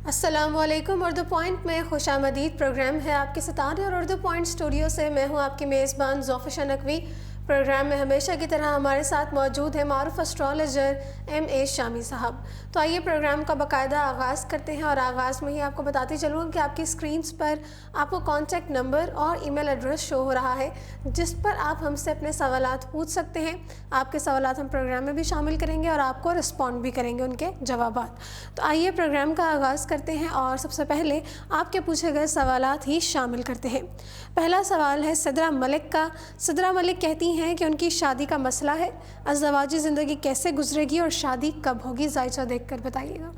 अस्सलामुअलैकुम। उर्दू पॉइंट में खुशामदीद प्रोग्राम है आपके सतारे और उर्दू पॉइंट स्टूडियो से मैं हूं आपकी मेज़बान ज़ोफ़िशा नकवी। प्रोग्राम में हमेशा की तरह हमारे साथ मौजूद है मारूफ एस्ट्रोलॉजर M.A. शामी साहब। तो आइए प्रोग्राम का बाकायदा आगाज़ करते हैं और आगाज़ में ही आपको बताती चलूँ कि आपकी स्क्रीन्स पर आपको कॉन्टैक्ट नंबर और ईमेल एड्रेस शो हो रहा है जिस पर आप हमसे अपने सवालात पूछ सकते हैं। आपके सवालात हम प्रोग्राम में भी शामिल करेंगे और आपको रिस्पॉन्ड भी करेंगे उनके जवाबात। तो आइए प्रोग्राम का आगाज़ करते हैं और सबसे पहले आपके पूछे गए सवालात ही शामिल करते हैं। पहला सवाल है सिद्रा मलिक का। सिद्रा मलिक कहती हैं कि उनकी शादी का मसला है, अज़दवाजी ज़िंदगी कैसे गुजरेगी और शादी कब होगी, जायचा देख कर बताइएगा।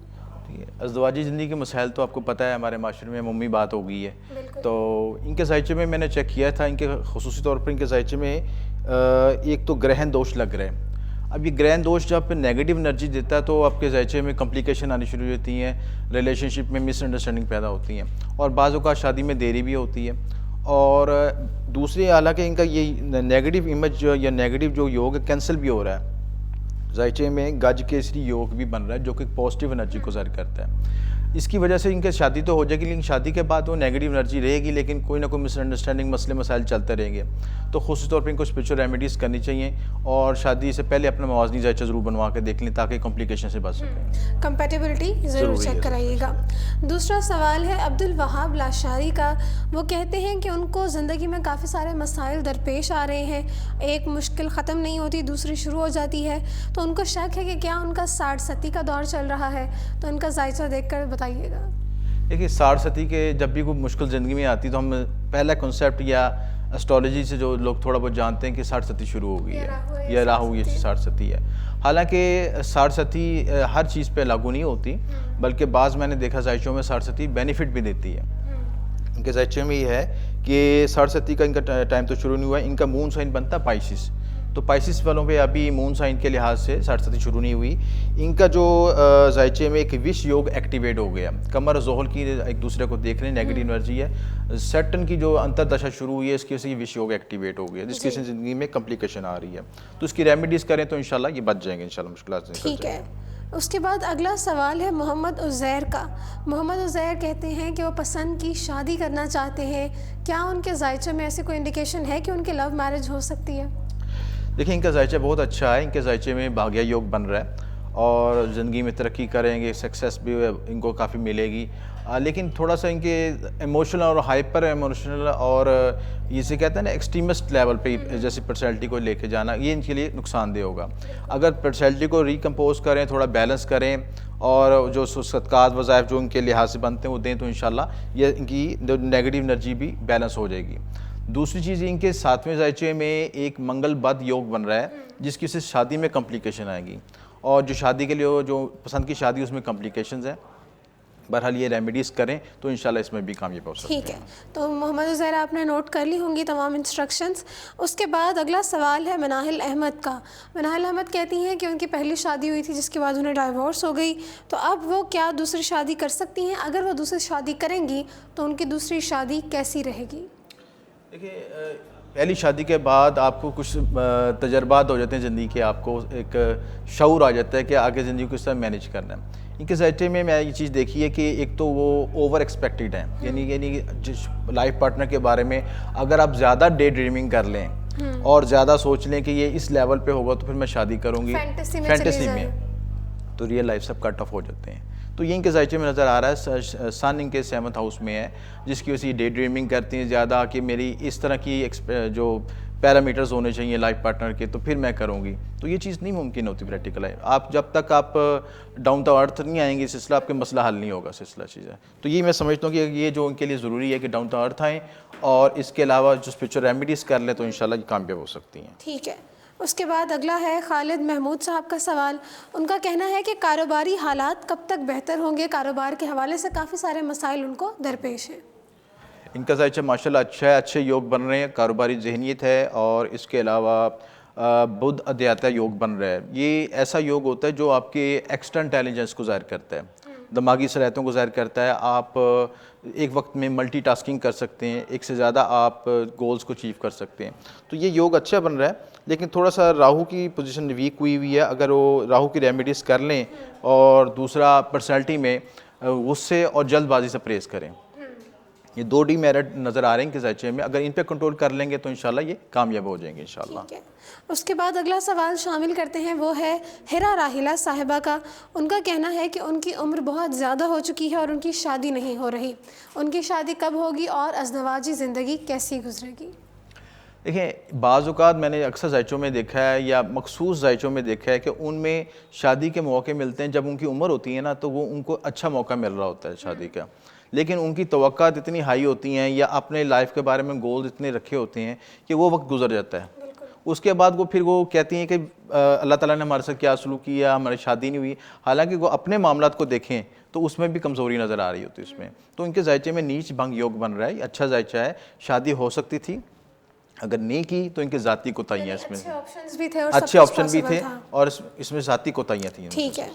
अज़दवाजी ज़िंदगी के मसाइल तो आपको पता है हमारे माशरे में अमूमी बात हो गई है। तो इनके जायचे में मैंने चेक किया था, इनके खुसूसी तौर पर इनके जायचे में एक तो ग्रहण दोष लग रहा है। अब ये ग्रहण दोष जब नेगेटिव एनर्जी देता है तो आपके जायचे में कॉम्प्लिकेशन आनी शुरू होती हैं, रिलेशनशिप में मिसअंडरस्टैंडिंग पैदा होती हैं और बाज़ औक़ात शादी में देरी भी होती है। और दूसरी हालांकि इनका ये नेगेटिव इमेज या नेगेटिव जो योग है कैंसिल भी हो रहा है। जायचे में गज केसरी योग भी बन रहा है जो कि पॉजिटिव एनर्जी को ज़ाहिर करता है। इसकी वजह से इनके शादी तो हो जाएगी लेकिन शादी के बाद वो नेगेटिव एनर्जी रहेगी, लेकिन कोई ना कोई मिसअंडरस्टैंडिंग मसले मसाइल चलते रहेंगे। तो ख़ुसूस तौर पर इनको स्पिरिचुअल रेमेडीज़ करनी चाहिए और शादी से पहले अपना मवाज़नी जायचा ज़रूर बनवा के देख लें ताकि कॉम्प्लिकेशन से बच सकें। कंपैटिबिलिटी ज़रूर चेक कराइएगा। दूसरा सवाल है अब्दुल वहाब लाशारी का। वो कहते हैं कि उनको ज़िंदगी में काफ़ी सारे मसाइल दरपेश आ रहे हैं, एक मुश्किल ख़त्म नहीं होती दूसरी शुरू हो जाती है। तो उनको शक है कि क्या उनका 60 का दौर चल रहा है, तो उनका जायचा देख कर बताइएगा। देखिए 60 के जब भी कोई मुश्किल ज़िंदगी में आती तो हम पहला कॉन्सेप्ट या एस्ट्रोलॉजी से जो लोग थोड़ा बहुत जानते हैं कि 60 शुरू हो गई है या राहु ये 60 है। हालांकि 60 हर चीज़ पे लागू नहीं होती, बल्कि बाज़ मैंने देखा जायचों में 60 बेनिफिट भी देती है। इनके जायचों में ये है कि 60 का इनका टाइम तो शुरू नहीं हुआ है। इनका मून साइन बनता है पाइसिस, तो पाइसिस वालों पे अभी मून साइन के लिहाज से 60 शुरू नहीं हुई। इनका जो जायचे में एक विश योग एक्टिवेट हो गया, कमर जोहल की एक दूसरे को देख रहे हैं, नेगेटिव एनर्जी है। सैटर्न की जो अंतरदशा शुरू हुई है इसकी वजह से विश योग एक्टिवेट हो गया जिसकी ज़िंदगी में कॉम्प्लिकेशन आ रही है। तो इसकी रेमेडीज़ करें तो इंशाल्लाह ये बच जाएंगे इंशाल्लाह मुश्किलात से। ठीक है। उसके बाद अगला सवाल है मोहम्मद उज़ैर का। मोहम्मद उज़ैर कहते हैं कि वो पसंद की शादी करना चाहते हैं, क्या उनके जायचे में ऐसी कोई इंडिकेशन है कि उनकी लव मैरिज हो सकती है? देखिए इनका जायचा बहुत अच्छा है, इनके जायचे में भाग्य योग बन रहा है और ज़िंदगी में तरक्की करेंगे, सक्सेस भी इनको काफ़ी मिलेगी। लेकिन थोड़ा सा इनके इमोशनल और हाइपर इमोशनल और इसे कहते हैं ना एक्सट्रीमिस्ट लेवल पे जैसे पर्सनैलिटी को लेके जाना, ये इनके लिए नुकसानदेह होगा। अगर पर्सनैलिटी को रिकम्पोज करें, थोड़ा बैलेंस करें और जो सदक़ात वज़ाइफ जो इनके लिहाज से बनते हैं वो दें तो इंशाल्लाह ये इनकी नेगेटिव एनर्जी भी बैलेंस हो जाएगी। दूसरी चीज़ इनके 7वें जायचे में एक मंगल बद योग बन रहा है जिसकी वजह से शादी में कॉम्प्लिकेशन आएगी और जो शादी के लिए जो पसंद की शादी उसमें कॉम्प्लिकेशंस हैं। बहरहाल ये रेमेडीज़ करें तो इंशाल्लाह इसमें भी कामयाब हो सकते हैं। ठीक है, तो मोहम्मद उज़ैर आपने नोट कर ली होंगी तमाम इंस्ट्रक्शंस। उसके बाद अगला सवाल है मनाहिल अहमद का। मनाहिल अहमद कहती हैं कि उनकी पहली शादी हुई थी जिसके बाद उन्हें डाइवोर्स हो गई, तो अब वो क्या दूसरी शादी कर सकती हैं? अगर वो दूसरी शादी करेंगी तो उनकी दूसरी शादी कैसी रहेगी? देखिए पहली शादी के बाद आपको कुछ तजर्बात हो जाते हैं ज़िंदगी के, आपको एक शऊर आ जाता है कि आगे ज़िंदगी को किस तरह मैनेज करना है। इनके जायचे में मैं ये चीज़ देखी है कि एक तो वो ओवर एक्सपेक्टेड हैं, यानी जिस लाइफ पार्टनर के बारे में अगर आप ज़्यादा डे ड्रीमिंग कर लें और ज़्यादा सोच लें कि ये इस लेवल पे होगा तो फिर मैं शादी करूँगी फैंटेसी में, तो रियल लाइफ सब कट ऑफ हो जाते हैं। तो ये इनके जायचे में नज़र आ रहा है। सन इनके 7th हाउस में है जिसकी वजह से डे ड्रीमिंग करती हैं ज़्यादा कि मेरी इस तरह की जो पैरामीटर्स होने चाहिए लाइफ पार्टनर के तो फिर मैं करूँगी, तो ये चीज़ नहीं मुमकिन होती प्रैक्टिकल है। आप जब तक आप डाउन टू अर्थ नहीं आएंगे सिलसिला आपके मसला हल नहीं होगा सिलसिला चीज़ें। तो ये मैं समझता हूँ कि ये जो उनके लिए ज़रूरी है कि डाउन टू अर्थ आएँ और इसके अलावा जो स्पिरिचुअल रेमेडीज़ कर लें तो इंशाल्लाह ये कामयाब हो सकती हैं। ठीक है। उसके बाद अगला है खालिद महमूद साहब का सवाल। उनका कहना है कि कारोबारी हालात कब तक बेहतर होंगे? कारोबार के हवाले से काफ़ी सारे मसाइल उनको दरपेश हैं। इनका जायचा माशाल्लाह अच्छा है, अच्छे योग बन रहे हैं, कारोबारी जहनीत है और इसके अलावा बुध अध्यात्म योग बन रहा है। ये ऐसा योग होता है जो आपके एक्स्ट्रा इंटेलिजेंस को ज़ाहिर करता है, दिमागी सलाहियतों को ज़ाहिर करता है। आप एक वक्त में मल्टीटास्किंग कर सकते हैं, एक से ज़्यादा आप गोल्स को अचीव कर सकते हैं। तो ये योग अच्छा बन रहा है, लेकिन थोड़ा सा राहु की पोजीशन वीक हुई है। अगर वो राहु की रेमेडीज़ कर लें और दूसरा पर्सनैलिटी में गुस्से और जल्दबाजी से परहेज़ करें। ये 2 डीमेरिट नज़र आ रहे हैं कि ज़ायचे में, अगर इन पे कंट्रोल कर लेंगे तो इंशाल्लाह ये कामयाब हो जाएंगे इंशाल्लाह। ठीक है। उसके बाद अगला सवाल शामिल करते हैं, वो है हिरा राहिला साहिबा का। उनका कहना है कि उनकी उम्र बहुत ज़्यादा हो चुकी है और उनकी शादी नहीं हो रही। उनकी शादी कब होगी और अज़दवाजी ज़िंदगी कैसी गुजरेगी? देखिए, बाज़ औक़ात मैंने अक्सर ज़ायचों में देखा है या मखसूस ज़ायचों में देखा है कि उनमें शादी के मौके मिलते हैं जब उनकी उम्र होती है ना, तो वो उनको अच्छा मौका मिल रहा होता है शादी का, लेकिन उनकी तवक्कात इतनी हाई होती हैं या अपने लाइफ के बारे में गोल्स इतने रखे होते हैं कि वो वक्त गुजर जाता है। उसके बाद वो फिर वो कहती हैं कि अल्लाह ताला ने हमारे साथ क्या सलूक किया, हमारी शादी नहीं हुई। हालांकि वो अपने मामलात को देखें तो उसमें भी कमज़ोरी नज़र आ रही होती है उसमें। तो इनके ज़ायचे में नीच भंग योग बन रहा है, अच्छा ज़ायचा है, शादी हो सकती थी, अगर नहीं की तो इनके ज़ाती कोताहियाँ इसमें, अच्छे ऑप्शंस भी थे और अच्छे ऑप्शन भी थे और इसमें ज़ाती कोताहियाँ थी। ठीक है।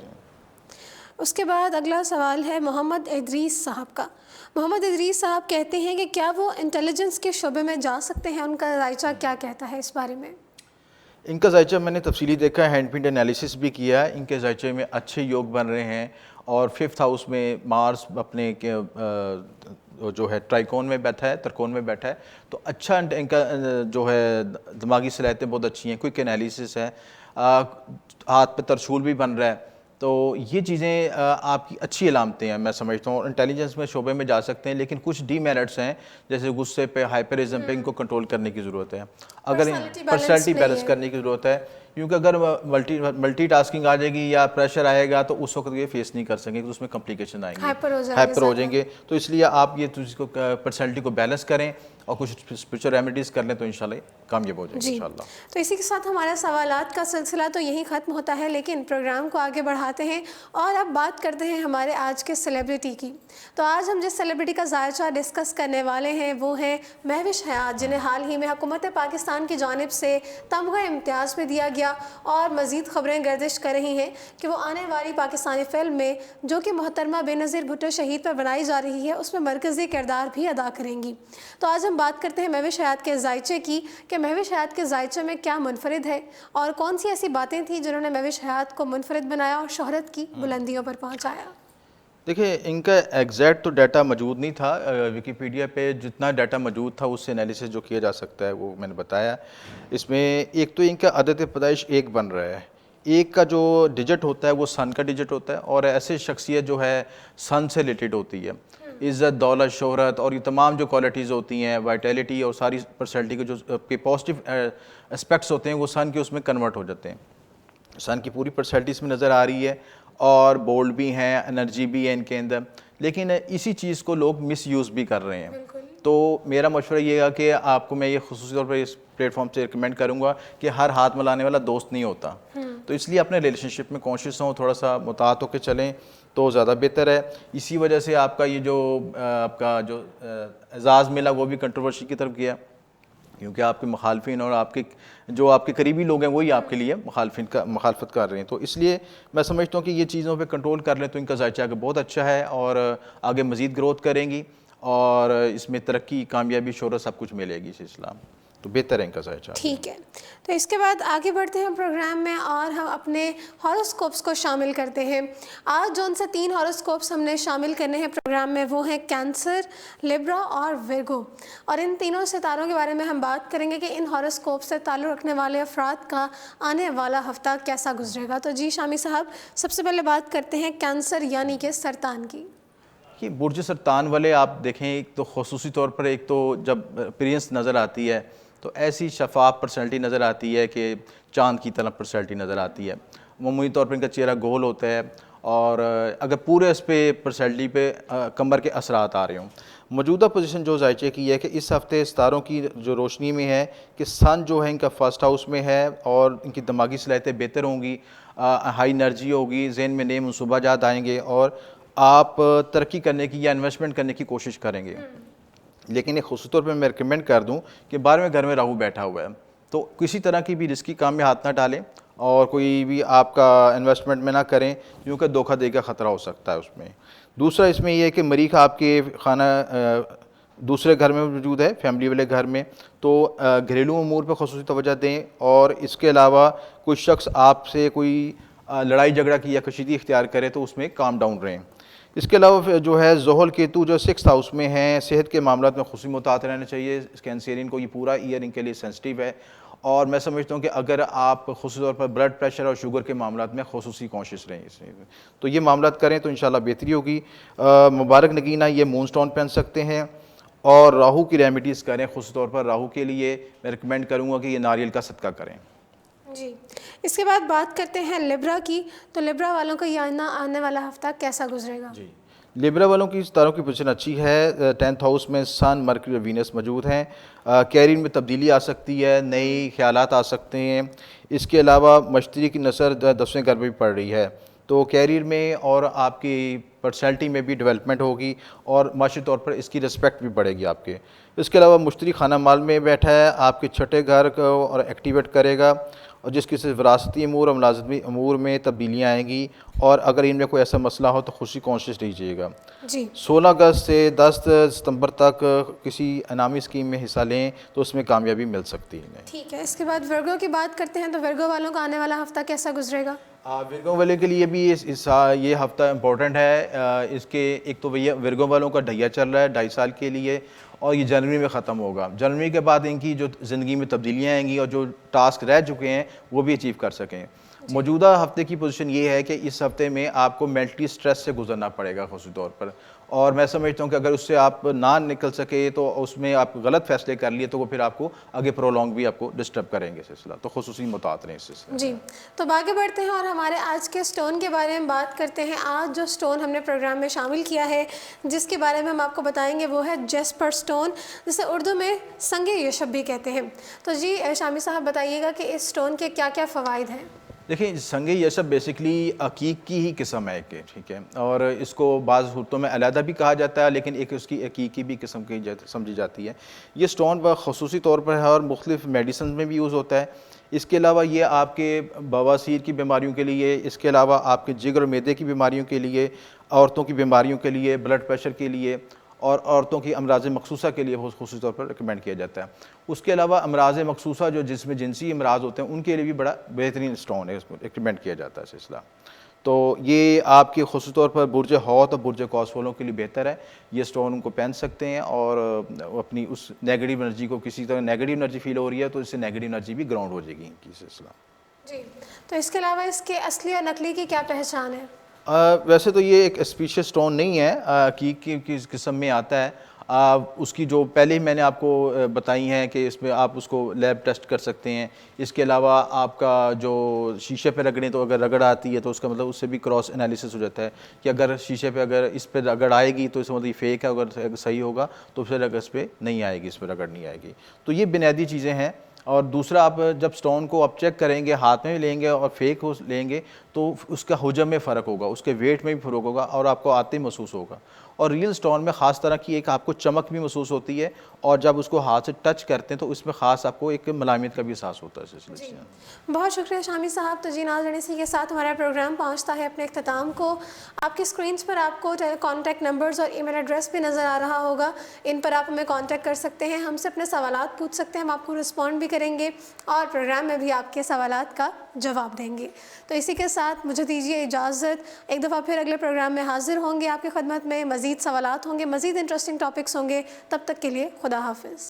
उसके बाद अगला सवाल है मोहम्मद इदरीस साहब का। मोहम्मद इदरीस साहब कहते हैं कि क्या वो इंटेलिजेंस के शोबे में जा सकते हैं? उनका ज़ायचा क्या कहता है इस बारे में? इनका ज़ायचा मैंने तफसीली देखा है, हैंड प्रिंट एनालिसिस भी किया है। इनके ज़ायचे में अच्छे योग बन रहे हैं और 5th हाउस में मार्स अपने जो है ट्राइकोन में बैठा है, त्रिकोण में बैठा है, तो अच्छा इनका जो है दिमागी सलाहियतें बहुत अच्छी हैं, क्विक एनालिसिस है, हाथ पे तरशूल भी बन रहा है। तो ये चीज़ें आपकी अच्छी अलामतें हैं मैं समझता हूँ। इंटेलिजेंस में शोबे में जा सकते हैं, लेकिन कुछ डीमेरिट्स हैं जैसे गुस्से पे, हाइपरिज्म पे, इनको कंट्रोल करने की ज़रूरत है। अगर पर्सनैलिटी बैलेंस करने की ज़रूरत है, क्योंकि अगर मल्टीटास्किंग आ जाएगी या प्रेशर आएगा तो उस वक्त ये फेस नहीं कर सकेंगे, तो उसमें कॉम्प्लिकेशन आएंगे, हाइपर हो जाएंगे। तो इसलिए आप ये चीज़ को पर्सनैलिटी को बैलेंस करें और कुछ स्पिरिचुअल रेमेडीज़ कर लें तो इंशाल्लाह कामयाब हो जाएंगे इंशाल्लाह। तो इसी के साथ हमारा सवालात का सिलसिला तो यहीं ख़त्म होता है, लेकिन प्रोग्राम को आगे बढ़ाते हैं और अब बात करते हैं हमारे आज के सेलिब्रिटी की। तो आज हम जिस सेलिब्रिटी का ज़ायचा डिस्कस करने वाले हैं वो हैं महविश हयात, जिन्हें हाल ही में हुकूमत पाकिस्तान की जानिब से तमगा इम्तियाज़ में दिया गया और मज़ीद ख़बरें गर्दिश कर रही हैं कि वो आने वाली पाकिस्तानी फ़िल्म में जो कि मोहतरमा बेनज़ीर भुट्टो शहीद पर बनाई जा रही है उसमें मरकज़ी किरदार भी अदा करेंगी। तो आज हम बात करते हैं महविश हयात के ज़ायचे की कि महविश हयात के ज़ायचे में क्या मुनफरिद है और कौन सी ऐसी बातें थी जिन्होंने महविश हयात को मुनफरिद बनाया और शोहरत की बुलंदियों पर पहुँचाया। देखिए, इनका एग्जैक्ट तो डाटा मौजूद नहीं था, विकीपीडिया पे जितना डाटा मौजूद था उससे एनालिसिस जो किया जा सकता है वो मैंने बताया। इसमें एक तो इनका अदद पैदाइश 1 बन रहा है, 1 का जो डिजिट होता है वो सन का डिजिट होता है और ऐसे शख्सियत जो है सन से रिलेटेड होती है। इज़्ज़त, दौलत, शोहरत और ये तमाम जो क्वालिटीज़ होती हैं, वाइटैलिटी और सारी पर्सनैलिटी के जो आपके पॉजिटिव एस्पेक्ट्स होते हैं वो सन के उसमें कन्वर्ट हो जाते हैं। सन की पूरी पर्सनैलिटी इसमें नज़र आ रही है और बोल्ड भी हैं, एनर्जी भी है इनके अंदर, लेकिन इसी चीज़ को लोग मिसयूज़ भी कर रहे हैं। तो मेरा मशवरा ये है कि आपको मैं ये खुसूसी तौर पर इस प्लेटफॉर्म से रिकमेंड करूँगा कि हर हाथ मिलाने वाला दोस्त नहीं होता, तो इसलिए अपने रिलेशनशिप में कॉन्शियस हों, थोड़ा सा मुतात होकर चलें तो ज़्यादा बेहतर है। इसी वजह से आपका ये जो आपका जो एजाज़ मिला वो भी कंट्रोवर्सी की तरफ गया, क्योंकि आपके मुखालफिन और आपके जो आपके करीबी लोग हैं वही आपके लिए मुखालफत कर रहे हैं। तो इसलिए मैं समझता हूँ कि ये चीज़ों पे कंट्रोल कर लें तो इनका ज़ायचा आगे बहुत अच्छा है और आगे मज़ीद ग्रोथ करेंगी और इसमें तरक्की, कामयाबी, शोहरत सब कुछ मिलेगी इस इस्लाम, तो बेहतर है इनका ज़ायचा। ठीक है, तो इसके बाद आगे बढ़ते हैं प्रोग्राम में और हम अपने हॉरोस्कोप्स को शामिल करते हैं। आज जो उनसे 3 हॉरोस्कोप्स हमने शामिल करने हैं प्रोग्राम में वो हैं कैंसर, लिब्रा और विर्गो, और इन तीनों सितारों के बारे में हम बात करेंगे कि इन हॉरोस्कोप से ताल्लुक़ रखने वाले अफराद का आने वाला हफ्ता कैसा गुजरेगा। तो जी शामी साहब, सबसे पहले बात करते हैं कैंसर यानी कि सरतान की। कि बुर्ज सरतान वाले आप देखें, एक तो खुसूसी तौर पर एक तो जब अपीयरेंस नज़र आती है तो ऐसी शफाफ पर्सनैलिटी नज़र आती है कि चांद की तरह पर्सनैलिटी नज़र आती है। मामूली तौर पर इनका चेहरा गोल होता है और अगर पूरे इस पे पर्सनैलिटी पे कमर के असरात आ रहे हों। मौजूदा पोजीशन जो ज़ायचे की है कि इस हफ़्ते सितारों की जो रोशनी में है कि सन जो है इनका फर्स्ट हाउस में है और इनकी दिमागी सलाहियतें बेहतर होंगी, हाई एनर्जी होगी, जहन में नए मनसूबाजात आएंगे और आप तरक्की करने की या इन्वेस्टमेंट करने की कोशिश करेंगे। लेकिन एक ख़ुसूसी तौर पर मैं रिकमेंड कर दूं कि 12वें घर में राहु बैठा हुआ है, तो किसी तरह की भी रिस्की काम में हाथ ना डालें और कोई भी आपका इन्वेस्टमेंट में ना करें, क्योंकि धोखा देने का ख़तरा हो सकता है उसमें। दूसरा इसमें यह है कि मरीख आपके खाना दूसरे घर में मौजूद है, फैमिली वाले घर में, तो घरेलू अमूर पर ख़ुसूसी तवज्जो दें और इसके अलावा कोई शख्स आपसे कोई लड़ाई झगड़ा की या कशीदी इख्तियार करे तो उसमें काम डाउन रहें। इसके अलावा फिर जो है ज़ोहल केतु जो 6th हाउस में है, सेहत के मामलों में खुशी मुतात रहना चाहिए। कैंसरियन को ये पूरा ईयर इनके लिए सेंसिटिव है और मैं समझता हूँ कि अगर आप ख़ुसूसी तौर पर ब्लड प्रेशर और शुगर के मामलों में खुसूसी कॉन्शियस रहें इसमें, तो ये मामला करें तो इंशाल्लाह बेहतरी होगी। मुबारक नगीना ये मून स्टोन पहन सकते हैं और राहु की रेमेडीज़ करें। ख़ुसूसी तौर पर राहु के लिए मैं रिकमेंड करूँगा कि ये नारियल का सदका करें। जी, इसके बाद बात करते हैं लिब्रा की। तो लिब्रा वालों का ये आने वाला हफ्ता कैसा गुजरेगा? जी, लिब्रा वालों की तारों की पोजीशन अच्छी है। 10th हाउस में सन, मरकरी और वीनस मौजूद हैं। कैरियर में तब्दीली आ सकती है, नई ख्यालात आ सकते हैं। इसके अलावा मश्तरी की नसर 10वें घर में भी पड़ रही है, तो कैरियर में और आपकी पर्सनैलिटी में भी डेवलपमेंट होगी और माशी तौर पर इसकी रिस्पेक्ट भी बढ़ेगी आपके। इसके अलावा मुश्तरी खाना माल में बैठा है, आपके छठे घर को और एक्टिवेट करेगा और जिसकी से विरासती अमूर और मुलाजमी अमूर में तब्दीलियाँ आएंगी और अगर इनमें कोई ऐसा मसला हो तो खुशी कॉन्शियस रहिएगा। जी, 16 अगस्त से 10 सितंबर तक किसी इनामी स्कीम में हिस्सा लें तो उसमें कामयाबी मिल सकती है। ठीक है। इसके बाद वर्गो की बात करते हैं, तो वर्गो वालों का आने वाला हफ्ता कैसा गुजरेगा? विरगों वाले के लिए भी ये हफ्ता इम्पोर्टेंट है। इसके एक तो भैया विरगों वालों का ढैया चल रहा है 2.5 साल के लिए और ये जनवरी में ख़त्म होगा। जनवरी के बाद इनकी जो ज़िंदगी में तब्दीलियाँ आएंगी और जो टास्क रह चुके हैं वो भी अचीव कर सकें। मौजूदा हफ्ते की पोजीशन ये है कि इस हफ्ते में आपको मेंटली स्ट्रेस से गुजरना पड़ेगा ख़ुसूसी तौर पर, और मैं समझता हूँ कि अगर उससे आप ना निकल सके तो उसमें आप गलत फैसले कर लिए तो वो फिर आपको आगे प्रोलॉन्ग भी आपको डिस्टर्ब करेंगे सिलसिला, तो ख़ुसूसी मुतात रहें इस सिलसिले। जी, तो आगे बढ़ते हैं और हमारे आज के स्टोन के बारे में बात करते हैं। आज जो स्टोन हमने प्रोग्राम में शामिल किया है जिसके बारे में हम आपको बताएंगे वो है जेस्पर स्टोन, जिसे उर्दू में संगे यशब भी कहते हैं। तो जी शामी साहब बताइएगा कि इस स्टोन के क्या क्या फ़वाइद हैं? देखिए, संगे यशब बेसिकली अकीक की ही किस्म है कि ठीक है, और इसको बाज़ सूरतों में अलहदा भी कहा जाता है, लेकिन एक उसकी अकीक की भी किस्म की समझी जाती है। ये स्टोन ख़ुसूसी तौर पर है और मुख्तलिफ़ मेडिसिन में भी यूज़ होता है। इसके अलावा ये आपके बवासीर की बीमारियों के लिए, इसके अलावा आपके जिगर और मैदे की बीमारियों के लिए, औरतों की बीमारियों के लिए, ब्लड प्रेशर के लिए और औरतों की अमराज़ मखसूसा के लिए ख़ुसूसी तौर पर रिकमेंड किया जाता है। उसके अलावा अमराज़ मखसूसा जो जिसमें जिनसी अमराज होते हैं उनके लिए भी बड़ा बेहतरीन स्टोन है, इसमें रिकमेंड किया जाता है सिलसिला। तो ये आपके ख़ुसूसी तौर पर बुर्ज हौत और बुर्ज कौस वालों के लिए बेहतर है। ये स्टोन उनको पहन सकते हैं और अपनी उस नेगेटिव एनर्जी को, किसी तरह नेगेटिव एनर्जी फील हो रही है तो इससे नेगेटिव एनर्जी भी ग्राउंड हो जाएगी इनकी सिलसिला। जी, तो इसके अलावा इसके असली और नकली की क्या पहचान है? वैसे तो ये एक स्पीशियस स्टोन नहीं है कि किस किस्म में आता है। उसकी जो पहले ही मैंने आपको बताई हैं कि इसमें आप उसको लैब टेस्ट कर सकते हैं। इसके अलावा आपका जो शीशे पे रगड़ें तो अगर रगड़ आती है तो उसका मतलब उससे भी क्रॉस एनालिसिस हो जाता है कि अगर शीशे पे अगर इस पर रगड़ आएगी तो इसका मतलब ये फेक है, अगर सही होगा तो फिर अगर इस पर नहीं आएगी, इस पर रगड़ नहीं आएगी। तो ये बुनियादी चीज़ें हैं। और दूसरा, आप जब स्टोन को आप चेक करेंगे, हाथ में भी लेंगे और फेक हो लेंगे तो उसका हुजम में फ़र्क होगा, उसके वेट में भी फ़र्क होगा और आपको आते महसूस होगा। और रियल स्टोन में ख़ास तरह की एक आपको चमक भी महसूस होती है और जब उसको हाथ से टच करते हैं तो इसमें ख़ास आपको एक मलामियत का भी एहसास होता है इस सिलसिले से। बहुत शुक्रिया शामी साहब। तो जी नाज़रीन, इसी के साथ हमारा प्रोग्राम पहुंचता है अपने अख्ताम को। आपकी स्क्रीन्स पर आपको कॉन्टैक्ट नंबर्स और ईमेल एड्रेस भी नज़र आ रहा होगा, इन पर आप हमें कॉन्टैक्ट कर सकते हैं, हमसे अपने सवालात पूछ सकते हैं, हम आपको रिस्पॉन्ड भी करेंगे और प्रोग्राम में भी आपके सवालात का जवाब देंगे। तो इसी के साथ मुझे दीजिए इजाज़त। एक दफ़ा फिर अगले प्रोग्राम में हाजिर होंगे आपकी खदमत में। मज़ीद सवालात होंगे, मज़ीद इंटरेस्टिंग टॉपिक्स होंगे। तब तक के लिए खुदा हाफिज़।